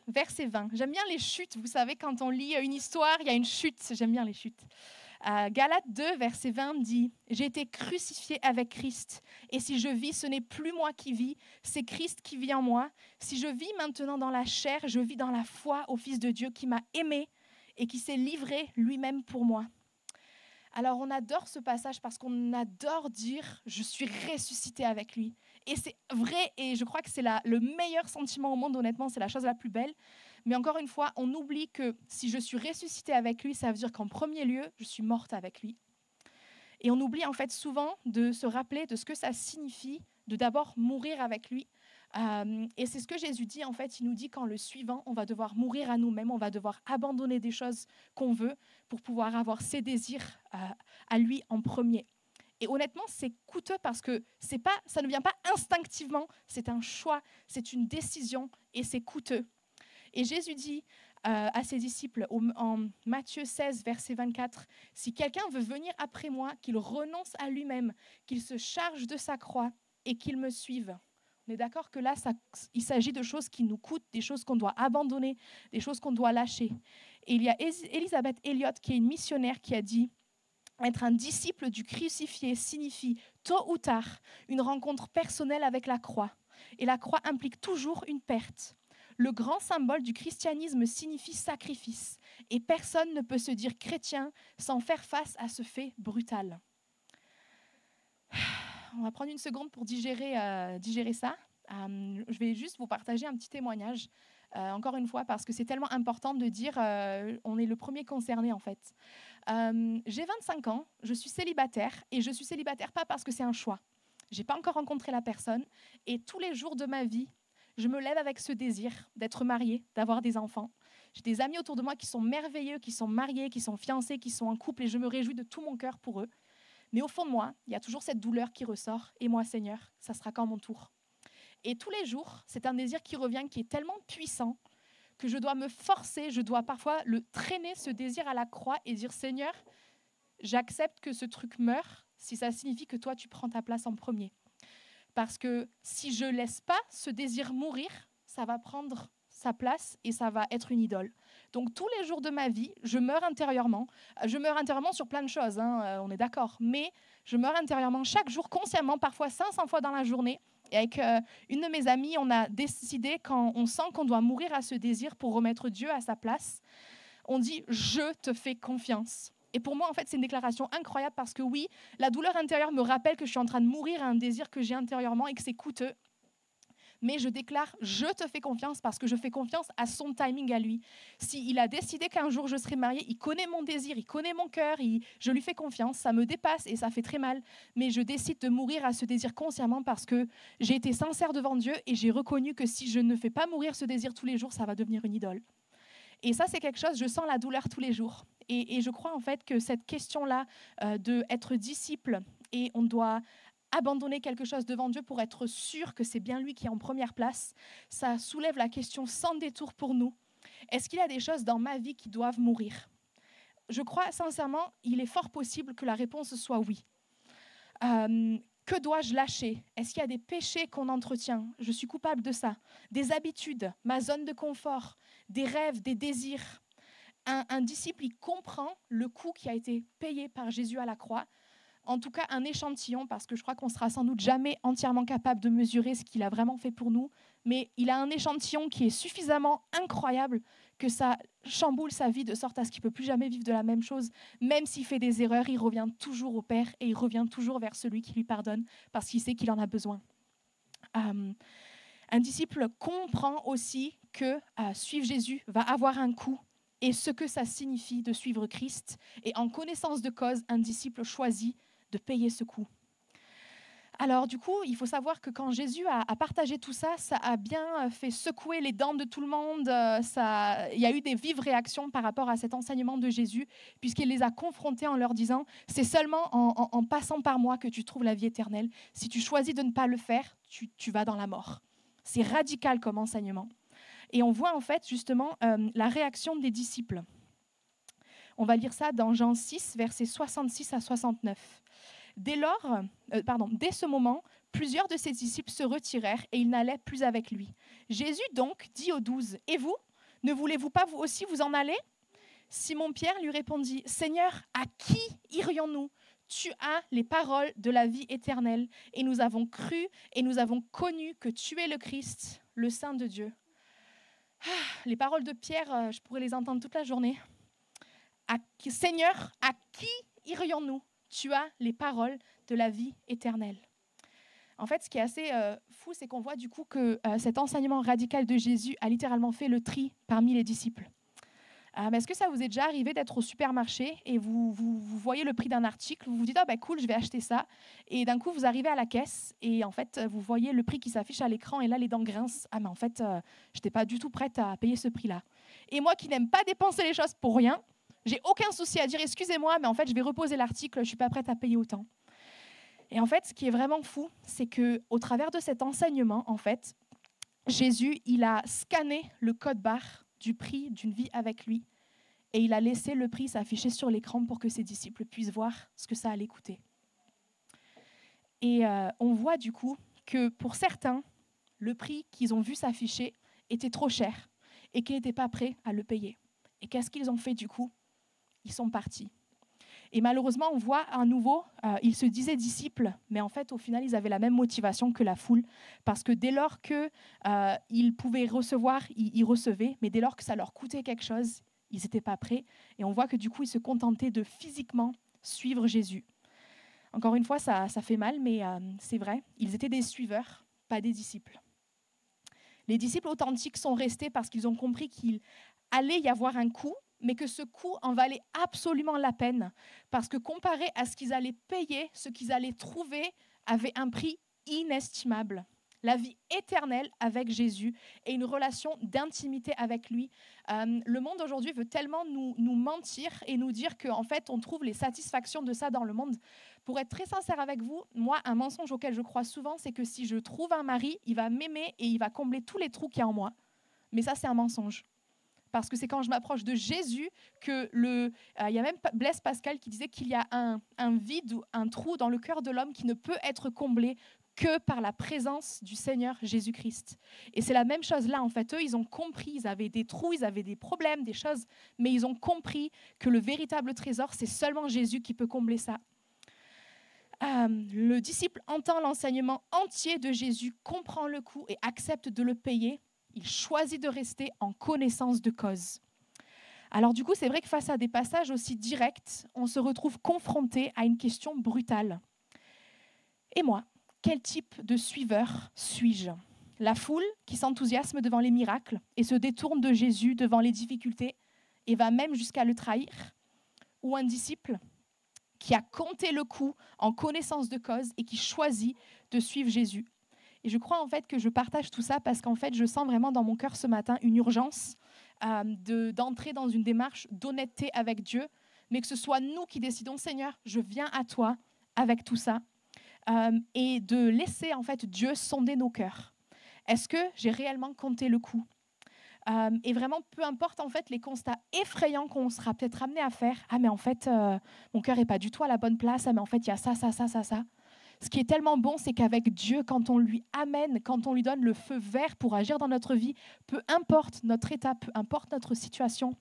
verset 20. J'aime bien les chutes. Vous savez, quand on lit une histoire, il y a une chute. J'aime bien les chutes. Galates 2, verset 20 dit « J'ai été crucifié avec Christ, et si je vis, ce n'est plus moi qui vis, c'est Christ qui vit en moi. Si je vis maintenant dans la chair, je vis dans la foi au Fils de Dieu qui m'a aimé et qui s'est livré lui-même pour moi. » Alors on adore ce passage parce qu'on adore dire « Je suis ressuscité avec lui ». Et c'est vrai, et je crois que c'est le meilleur sentiment au monde, honnêtement, c'est la chose la plus belle. Mais encore une fois, on oublie que si je suis ressuscitée avec lui, ça veut dire qu'en premier lieu, je suis morte avec lui. Et on oublie en fait souvent de se rappeler de ce que ça signifie de d'abord mourir avec lui. Et c'est ce que Jésus dit, en fait, il nous dit qu'en le suivant, on va devoir mourir à nous-mêmes, on va devoir abandonner des choses qu'on veut pour pouvoir avoir ses désirs à lui en premier. Et honnêtement, c'est coûteux parce que ça ne vient pas instinctivement, c'est un choix, c'est une décision et c'est coûteux. Et Jésus dit à ses disciples en Matthieu 16, verset 24, « Si quelqu'un veut venir après moi, qu'il renonce à lui-même, qu'il se charge de sa croix et qu'il me suive. » On est d'accord que là, il s'agit de choses qui nous coûtent, des choses qu'on doit abandonner, des choses qu'on doit lâcher. Et il y a Elisabeth Elliot, qui est une missionnaire, qui a dit « Être un disciple du crucifié signifie Tôt ou tard, une rencontre personnelle avec la croix. Et la croix implique toujours une perte. Le grand symbole du christianisme signifie sacrifice. Et personne ne peut se dire chrétien sans faire face à ce fait brutal. On va prendre une seconde pour digérer ça. Je vais juste vous partager un petit témoignage, encore une fois, parce que c'est tellement important de dire on est le premier concerné, en fait. J'ai 25 ans, je suis célibataire, et je suis célibataire pas parce que c'est un choix. Je n'ai pas encore rencontré la personne, et tous les jours de ma vie, je me lève avec ce désir d'être mariée, d'avoir des enfants. J'ai des amis autour de moi qui sont merveilleux, qui sont mariés, qui sont fiancés, qui sont en couple, et je me réjouis de tout mon cœur pour eux. Mais au fond de moi, il y a toujours cette douleur qui ressort. Et moi, Seigneur, ça sera quand mon tour? Et tous les jours, c'est un désir qui revient, qui est tellement puissant que je dois me forcer, je dois parfois le traîner, ce désir à la croix et dire, Seigneur, j'accepte que ce truc meure si ça signifie que toi, tu prends ta place en premier. Parce que si je ne laisse pas ce désir mourir, ça va prendre sa place et ça va être une idole. Donc tous les jours de ma vie, je meurs intérieurement. Je meurs intérieurement sur plein de choses, on est d'accord. Mais je meurs intérieurement chaque jour, consciemment, parfois 500 fois dans la journée. Et avec une de mes amies, on a décidé, quand on sent qu'on doit mourir à ce désir pour remettre Dieu à sa place, on dit « je te fais confiance ». Et pour moi, en fait, c'est une déclaration incroyable parce que oui, la douleur intérieure me rappelle que je suis en train de mourir à un désir que j'ai intérieurement et que c'est coûteux. Mais je déclare, je te fais confiance parce que je fais confiance à son timing à lui. S'il a décidé qu'un jour je serai mariée, il connaît mon désir, il connaît mon cœur, je lui fais confiance, ça me dépasse et ça fait très mal. Mais je décide de mourir à ce désir consciemment parce que j'ai été sincère devant Dieu et j'ai reconnu que si je ne fais pas mourir ce désir tous les jours, ça va devenir une idole. Et ça, c'est quelque chose, je sens la douleur tous les jours. Et je crois en fait que cette question-là d'être disciple, et on doit abandonner quelque chose devant Dieu pour être sûr que c'est bien lui qui est en première place, ça soulève la question sans détour pour nous. Est-ce qu'il y a des choses dans ma vie qui doivent mourir? Je crois sincèrement, il est fort possible que la réponse soit oui. Que dois-je lâcher? Est-ce qu'il y a des péchés qu'on entretient? Je suis coupable de ça. Des habitudes, ma zone de confort, des rêves, des désirs. Un disciple, il comprend le coût qui a été payé par Jésus à la croix. En tout cas, un échantillon, parce que je crois qu'on ne sera sans doute jamais entièrement capable de mesurer ce qu'il a vraiment fait pour nous. Mais il a un échantillon qui est suffisamment incroyable que ça chamboule sa vie de sorte à ce qu'il ne peut plus jamais vivre de la même chose. Même s'il fait des erreurs, il revient toujours au Père et il revient toujours vers celui qui lui pardonne parce qu'il sait qu'il en a besoin. Un disciple comprend aussi que suivre Jésus va avoir un coût et ce que ça signifie de suivre Christ. Et en connaissance de cause, un disciple choisit de payer ce coût. Alors du coup, il faut savoir que quand Jésus a partagé tout ça, ça a bien fait secouer les dents de tout le monde. Il y a eu des vives réactions par rapport à cet enseignement de Jésus, puisqu'il les a confrontés en leur disant « c'est seulement en passant par moi que tu trouves la vie éternelle. Si tu choisis de ne pas le faire, tu vas dans la mort. » C'est radical comme enseignement. Et on voit en fait justement la réaction des disciples. On va lire ça dans Jean 6, versets 66 à 69. Dès ce moment, plusieurs de ses disciples se retirèrent et ils n'allaient plus avec lui. Jésus donc dit aux 12, « Et vous, ne voulez-vous pas vous aussi vous en aller ?» Simon-Pierre lui répondit, « Seigneur, à qui irions-nous ? Tu as les paroles de la vie éternelle et nous avons cru et nous avons connu que tu es le Christ, le Saint de Dieu. » Les paroles de Pierre, je pourrais les entendre toute la journée. Seigneur, à qui irions-nous ? Tu as les paroles de la vie éternelle. En fait, ce qui est assez fou, c'est qu'on voit du coup que cet enseignement radical de Jésus a littéralement fait le tri parmi les disciples. Est-ce que ça vous est déjà arrivé d'être au supermarché et vous voyez le prix d'un article, vous vous dites « Ah ben cool, je vais acheter ça ». Et d'un coup, vous arrivez à la caisse et en fait, vous voyez le prix qui s'affiche à l'écran et là, les dents grincent. « Ah mais en fait, je n'étais pas du tout prête à payer ce prix-là ». Et moi qui n'aime pas dépenser les choses pour rien, j'ai aucun souci à dire « Excusez-moi, mais en fait, je vais reposer l'article, je ne suis pas prête à payer autant ». Et en fait, ce qui est vraiment fou, c'est qu'au travers de cet enseignement, en fait, Jésus, il a scanné le code barre du prix d'une vie avec lui et il a laissé le prix s'afficher sur l'écran pour que ses disciples puissent voir ce que ça allait coûter. Et on voit du coup que pour certains, le prix qu'ils ont vu s'afficher était trop cher et qu'ils n'étaient pas prêts à le payer. Et qu'est-ce qu'ils ont fait du coup ? Ils sont partis. Et malheureusement, on voit à nouveau, ils se disaient disciples, mais en fait, au final, ils avaient la même motivation que la foule, parce que dès lors qu'ils pouvaient recevoir, ils recevaient, mais dès lors que ça leur coûtait quelque chose, ils n'étaient pas prêts. Et on voit que du coup, ils se contentaient de physiquement suivre Jésus. Encore une fois, ça fait mal, mais c'est vrai. Ils étaient des suiveurs, pas des disciples. Les disciples authentiques sont restés parce qu'ils ont compris qu'il allait y avoir un coût, mais que ce coût en valait absolument la peine, parce que comparé à ce qu'ils allaient payer, ce qu'ils allaient trouver avait un prix inestimable. La vie éternelle avec Jésus et une relation d'intimité avec lui. Le monde aujourd'hui veut tellement nous mentir et nous dire qu'en fait, on trouve les satisfactions de ça dans le monde. Pour être très sincère avec vous, moi, un mensonge auquel je crois souvent, c'est que si je trouve un mari, il va m'aimer et il va combler tous les trous qu'il y a en moi. Mais ça, c'est un mensonge. Parce que c'est quand je m'approche de Jésus que il y a même Blaise Pascal qui disait qu'il y a un vide, un trou dans le cœur de l'homme qui ne peut être comblé que par la présence du Seigneur Jésus-Christ. Et c'est la même chose là, en fait. Eux, ils ont compris, ils avaient des trous, ils avaient des problèmes, des choses, mais ils ont compris que le véritable trésor, c'est seulement Jésus qui peut combler ça. Le disciple entend l'enseignement entier de Jésus, comprend le coût et accepte de le payer. Il choisit de rester en connaissance de cause. Alors du coup, c'est vrai que face à des passages aussi directs, on se retrouve confronté à une question brutale. Et moi, quel type de suiveur suis-je ? La foule qui s'enthousiasme devant les miracles et se détourne de Jésus devant les difficultés et va même jusqu'à le trahir ? Ou un disciple qui a compté le coût en connaissance de cause et qui choisit de suivre Jésus ? Et je crois en fait que je partage tout ça parce qu'en fait, je sens vraiment dans mon cœur ce matin une urgence d'entrer dans une démarche d'honnêteté avec Dieu, mais que ce soit nous qui décidons, Seigneur, je viens à toi avec tout ça, et de laisser en fait Dieu sonder nos cœurs. Est-ce que j'ai réellement compté le coût ? Et vraiment, peu importe en fait les constats effrayants qu'on sera peut-être amené à faire. Ah mais en fait, mon cœur n'est pas du tout à la bonne place. Ah mais en fait, il y a ça. Ce qui est tellement bon, c'est qu'avec Dieu, quand on lui amène, quand on lui donne le feu vert pour agir dans notre vie, peu importe notre état, peu importe notre situation,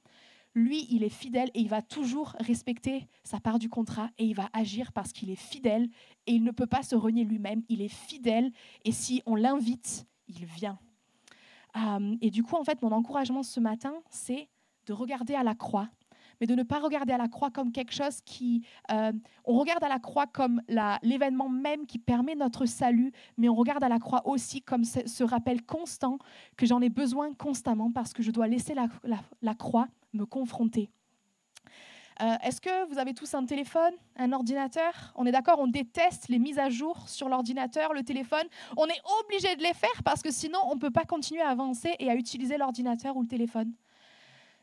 lui, il est fidèle et il va toujours respecter sa part du contrat et il va agir parce qu'il est fidèle et il ne peut pas se renier lui-même. Il est fidèle et si on l'invite, il vient. Et du coup, en fait, mon encouragement ce matin, c'est de regarder à la croix, mais de ne pas regarder à la croix comme quelque chose qui... on regarde à la croix comme l'événement même qui permet notre salut, mais on regarde à la croix aussi comme ce rappel constant que j'en ai besoin constamment parce que je dois laisser la croix me confronter. Est-ce que vous avez tous un téléphone, un ordinateur ? On est d'accord, on déteste les mises à jour sur l'ordinateur, le téléphone. On est obligé de les faire parce que sinon, on ne peut pas continuer à avancer et à utiliser l'ordinateur ou le téléphone.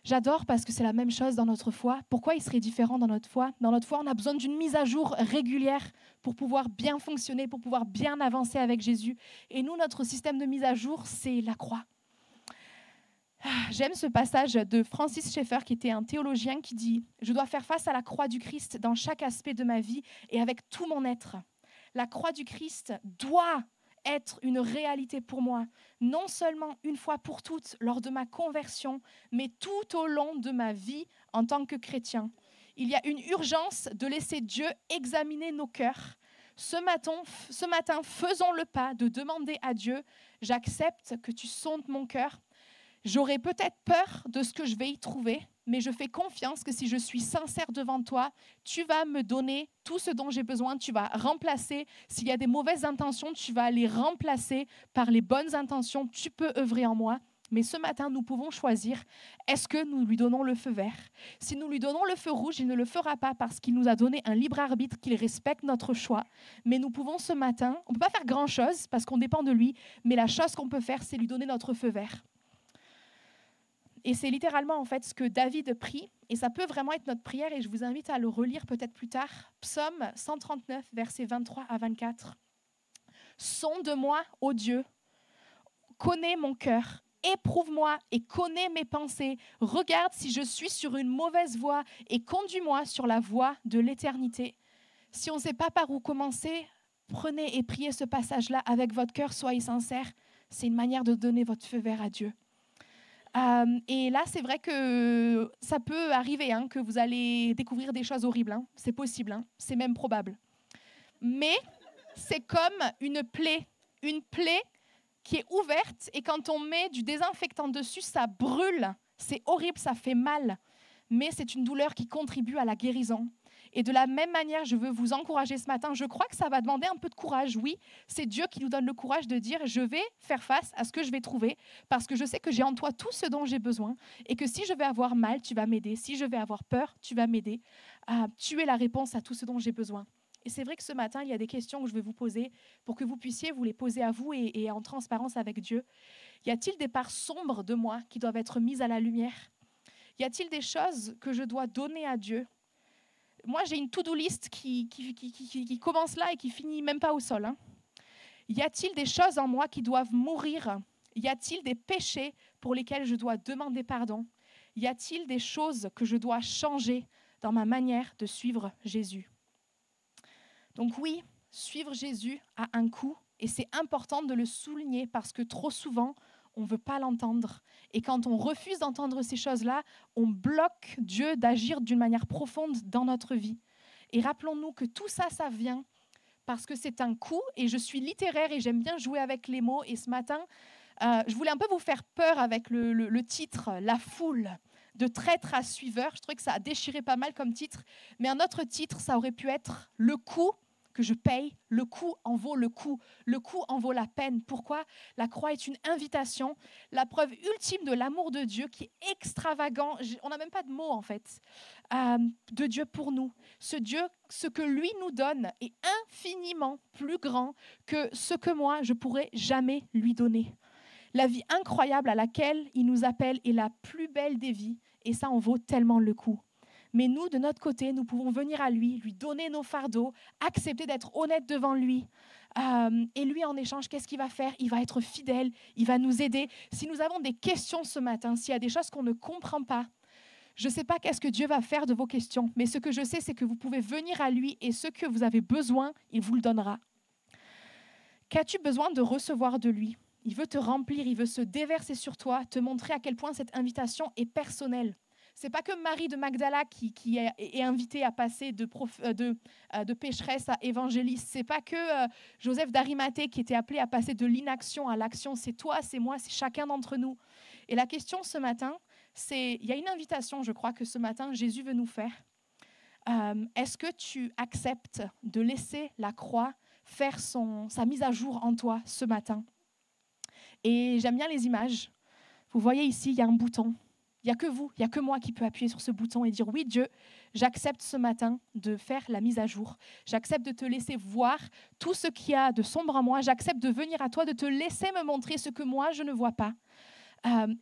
J'adore parce que c'est la même chose dans notre foi. Pourquoi il serait différent dans notre foi ? Dans notre foi, on a besoin d'une mise à jour régulière pour pouvoir bien fonctionner, pour pouvoir bien avancer avec Jésus. Et nous, notre système de mise à jour, c'est la croix. J'aime ce passage de Francis Schaeffer, qui était un théologien, qui dit « Je dois faire face à la croix du Christ dans chaque aspect de ma vie et avec tout mon être. La croix du Christ doit être une réalité pour moi, non seulement une fois pour toutes lors de ma conversion, mais tout au long de ma vie en tant que chrétien. Il y a une urgence de laisser Dieu examiner nos cœurs. Ce matin, faisons le pas de demander à Dieu, j'accepte que tu sondes mon cœur. J'aurai peut-être peur de ce que je vais y trouver, mais je fais confiance que si je suis sincère devant toi, tu vas me donner tout ce dont j'ai besoin. Tu vas remplacer, s'il y a des mauvaises intentions, tu vas les remplacer par les bonnes intentions. Tu peux œuvrer en moi. Mais ce matin, nous pouvons choisir, est-ce que nous lui donnons le feu vert ? Si nous lui donnons le feu rouge, il ne le fera pas parce qu'il nous a donné un libre arbitre, qu'il respecte notre choix. Mais nous pouvons ce matin, on ne peut pas faire grand-chose parce qu'on dépend de lui, mais la chose qu'on peut faire, c'est lui donner notre feu vert. Et c'est littéralement en fait ce que David prie, et ça peut vraiment être notre prière, et je vous invite à le relire peut-être plus tard. Psaume 139, versets 23 à 24. « Sonde-moi, ô Dieu, connais mon cœur, éprouve-moi et connais mes pensées. Regarde si je suis sur une mauvaise voie et conduis-moi sur la voie de l'éternité. » Si on ne sait pas par où commencer, prenez et priez ce passage-là avec votre cœur, soyez sincères. C'est une manière de donner votre feu vert à Dieu. Et là, c'est vrai que ça peut arriver que vous allez découvrir des choses horribles. C'est possible, c'est même probable. Mais c'est comme une plaie qui est ouverte et quand on met du désinfectant dessus, ça brûle. C'est horrible, ça fait mal. Mais c'est une douleur qui contribue à la guérison. Et de la même manière, je veux vous encourager ce matin. Je crois que ça va demander un peu de courage. Oui, c'est Dieu qui nous donne le courage de dire « Je vais faire face à ce que je vais trouver parce que je sais que j'ai en toi tout ce dont j'ai besoin et que si je vais avoir mal, tu vas m'aider. Si je vais avoir peur, tu vas m'aider. Tu es la réponse à tout ce dont j'ai besoin. » Et c'est vrai que ce matin, il y a des questions que je vais vous poser pour que vous puissiez vous les poser à vous et en transparence avec Dieu. Y a-t-il des parts sombres de moi qui doivent être mises à la lumière? Y a-t-il des choses que je dois donner à Dieu? Moi, j'ai une to-do list qui commence là et qui finit même pas au sol. Y a-t-il des choses en moi qui doivent mourir? Y a-t-il des péchés pour lesquels je dois demander pardon? Y a-t-il des choses que je dois changer dans ma manière de suivre Jésus? Donc oui, suivre Jésus a un coût et c'est important de le souligner parce que trop souvent, on ne veut pas l'entendre. Et quand on refuse d'entendre ces choses-là, on bloque Dieu d'agir d'une manière profonde dans notre vie. Et rappelons-nous que tout ça, ça vient parce que c'est un coût et je suis littéraire et j'aime bien jouer avec les mots. Et ce matin, je voulais un peu vous faire peur avec le titre « La foule ». De traître à suiveur, je trouvais que ça a déchiré pas mal comme titre, mais un autre titre, ça aurait pu être « Le coût que je paye, le coût en vaut le coût en vaut la peine. » Pourquoi? La croix est une invitation, la preuve ultime de l'amour de Dieu qui est extravagant, on n'a même pas de mots en fait, de Dieu pour nous. Ce Dieu, ce que lui nous donne est infiniment plus grand que ce que moi, je pourrais jamais lui donner. La vie incroyable à laquelle il nous appelle est la plus belle des vies et ça en vaut tellement le coup. Mais nous, de notre côté, nous pouvons venir à lui donner nos fardeaux, accepter d'être honnêtes devant lui. Et lui, en échange, qu'est-ce qu'il va faire? Il va être fidèle, il va nous aider. Si nous avons des questions ce matin, s'il y a des choses qu'on ne comprend pas, je ne sais pas qu'est-ce que Dieu va faire de vos questions, mais ce que je sais, c'est que vous pouvez venir à lui et ce que vous avez besoin, il vous le donnera. Qu'as-tu besoin de recevoir de lui? Il veut te remplir, il veut se déverser sur toi, te montrer à quel point cette invitation est personnelle. Ce n'est pas que Marie de Magdala qui est invitée à passer de pécheresse à évangéliste. Ce n'est pas que Joseph d'Arimathée qui était appelé à passer de l'inaction à l'action. C'est toi, c'est moi, c'est chacun d'entre nous. Et la question ce matin, il y a une invitation, je crois, que ce matin, Jésus veut nous faire. Est-ce que tu acceptes de laisser la croix faire sa mise à jour en toi ce matin? Et j'aime bien les images. Vous voyez ici, il y a un bouton. Il n'y a que vous, il n'y a que moi qui peux appuyer sur ce bouton et dire « Oui, Dieu, j'accepte ce matin de faire la mise à jour. J'accepte de te laisser voir tout ce qu'il y a de sombre en moi. J'accepte de venir à toi, de te laisser me montrer ce que moi, je ne vois pas. »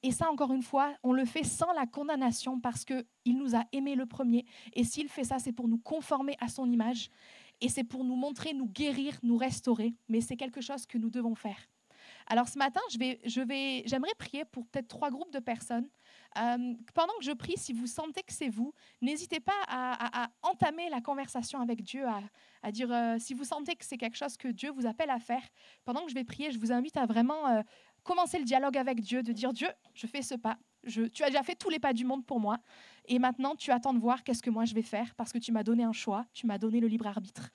Et ça, encore une fois, on le fait sans la condamnation parce qu'il nous a aimés le premier. Et s'il fait ça, c'est pour nous conformer à son image. Et c'est pour nous montrer, nous guérir, nous restaurer. Mais c'est quelque chose que nous devons faire. Alors ce matin, j'aimerais prier pour peut-être 3 groupes de personnes. Pendant que je prie, si vous sentez que c'est vous, n'hésitez pas à entamer la conversation avec Dieu, à dire si vous sentez que c'est quelque chose que Dieu vous appelle à faire. Pendant que je vais prier, je vous invite à vraiment commencer le dialogue avec Dieu, de dire Dieu, je fais ce pas. Tu as déjà fait tous les pas du monde pour moi et maintenant tu attends de voir qu'est-ce que moi je vais faire parce que tu m'as donné un choix, tu m'as donné le libre arbitre.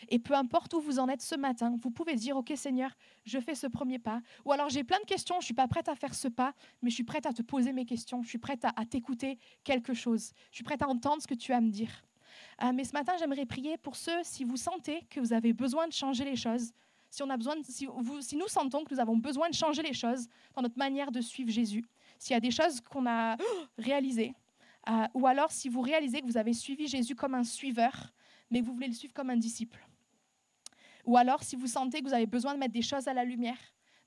Et peu importe où vous en êtes ce matin, vous pouvez dire ok Seigneur, je fais ce premier pas. Ou alors j'ai plein de questions, je ne suis pas prête à faire ce pas, mais je suis prête à te poser mes questions, je suis prête à t'écouter quelque chose, je suis prête à entendre ce que tu as à me dire. Mais ce matin j'aimerais prier pour ceux, si vous sentez que vous avez besoin de changer les choses, si nous sentons que nous avons besoin de changer les choses dans notre manière de suivre Jésus, s'il y a des choses qu'on a réalisées, ou alors si vous réalisez que vous avez suivi Jésus comme un suiveur, mais que vous voulez le suivre comme un disciple. Ou alors si vous sentez que vous avez besoin de mettre des choses à la lumière,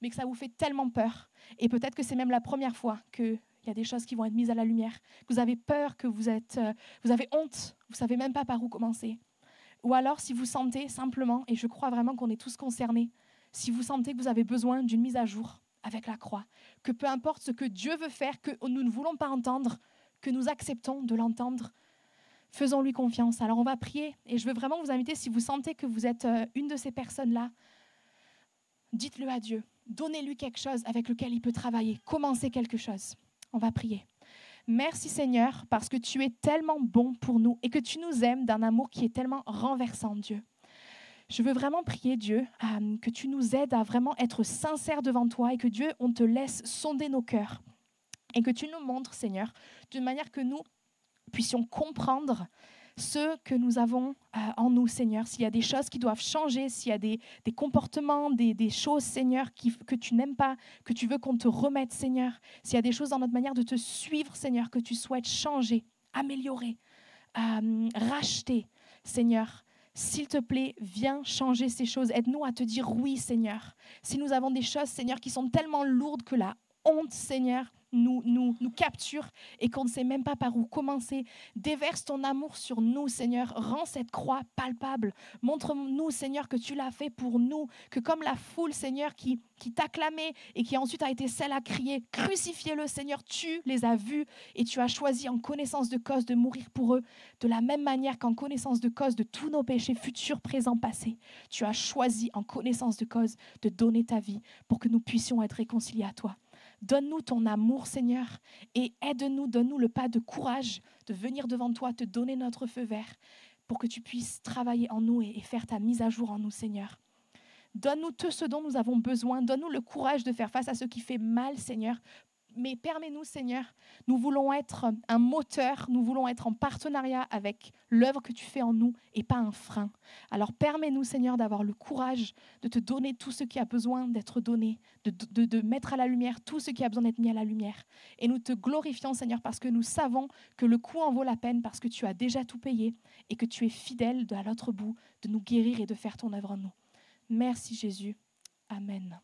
mais que ça vous fait tellement peur, et peut-être que c'est même la première fois qu'il y a des choses qui vont être mises à la lumière, que vous avez peur, que vous avez honte, vous ne savez même pas par où commencer. Ou alors si vous sentez simplement, et je crois vraiment qu'on est tous concernés, si vous sentez que vous avez besoin d'une mise à jour avec la croix, que peu importe ce que Dieu veut faire, que nous ne voulons pas entendre, que nous acceptons de l'entendre, faisons-lui confiance. Alors on va prier et je veux vraiment vous inviter, si vous sentez que vous êtes une de ces personnes-là, dites-le à Dieu, donnez-lui quelque chose avec lequel il peut travailler, commencez quelque chose. On va prier. Merci Seigneur, parce que tu es tellement bon pour nous et que tu nous aimes d'un amour qui est tellement renversant, Dieu. Je veux vraiment prier, Dieu, que tu nous aides à vraiment être sincères devant toi et que Dieu, on te laisse sonder nos cœurs et que tu nous montres, Seigneur, d'une manière que nous puissions comprendre ce que nous avons en nous, Seigneur. S'il y a des choses qui doivent changer, s'il y a des comportements, des choses, Seigneur, que tu n'aimes pas, que tu veux qu'on te remette, Seigneur. S'il y a des choses dans notre manière de te suivre, Seigneur, que tu souhaites changer, améliorer, racheter, Seigneur. S'il te plaît, viens changer ces choses. Aide-nous à te dire oui, Seigneur. Si nous avons des choses, Seigneur, qui sont tellement lourdes que la honte, Seigneur, nous capture et qu'on ne sait même pas par où commencer. Déverse ton amour sur nous, Seigneur. Rends cette croix palpable. Montre-nous, Seigneur, que tu l'as fait pour nous, que comme la foule, Seigneur, qui t'acclamait et qui ensuite a été celle à crier, crucifiez-le, Seigneur, tu les as vus et tu as choisi en connaissance de cause de mourir pour eux, de la même manière qu'en connaissance de cause de tous nos péchés futurs, présents, passés. Tu as choisi en connaissance de cause de donner ta vie pour que nous puissions être réconciliés à toi. Donne-nous ton amour, Seigneur, et aide-nous, donne-nous le pas de courage de venir devant toi, te donner notre feu vert pour que tu puisses travailler en nous et faire ta mise à jour en nous, Seigneur. Donne-nous tout ce dont nous avons besoin. Donne-nous le courage de faire face à ce qui fait mal, Seigneur. Mais permets-nous, Seigneur, nous voulons être un moteur, nous voulons être en partenariat avec l'œuvre que tu fais en nous et pas un frein. Alors permets-nous, Seigneur, d'avoir le courage de te donner tout ce qui a besoin d'être donné, de mettre à la lumière tout ce qui a besoin d'être mis à la lumière. Et nous te glorifions, Seigneur, parce que nous savons que le coût en vaut la peine, parce que tu as déjà tout payé et que tu es fidèle à l'autre bout de nous guérir et de faire ton œuvre en nous. Merci Jésus. Amen.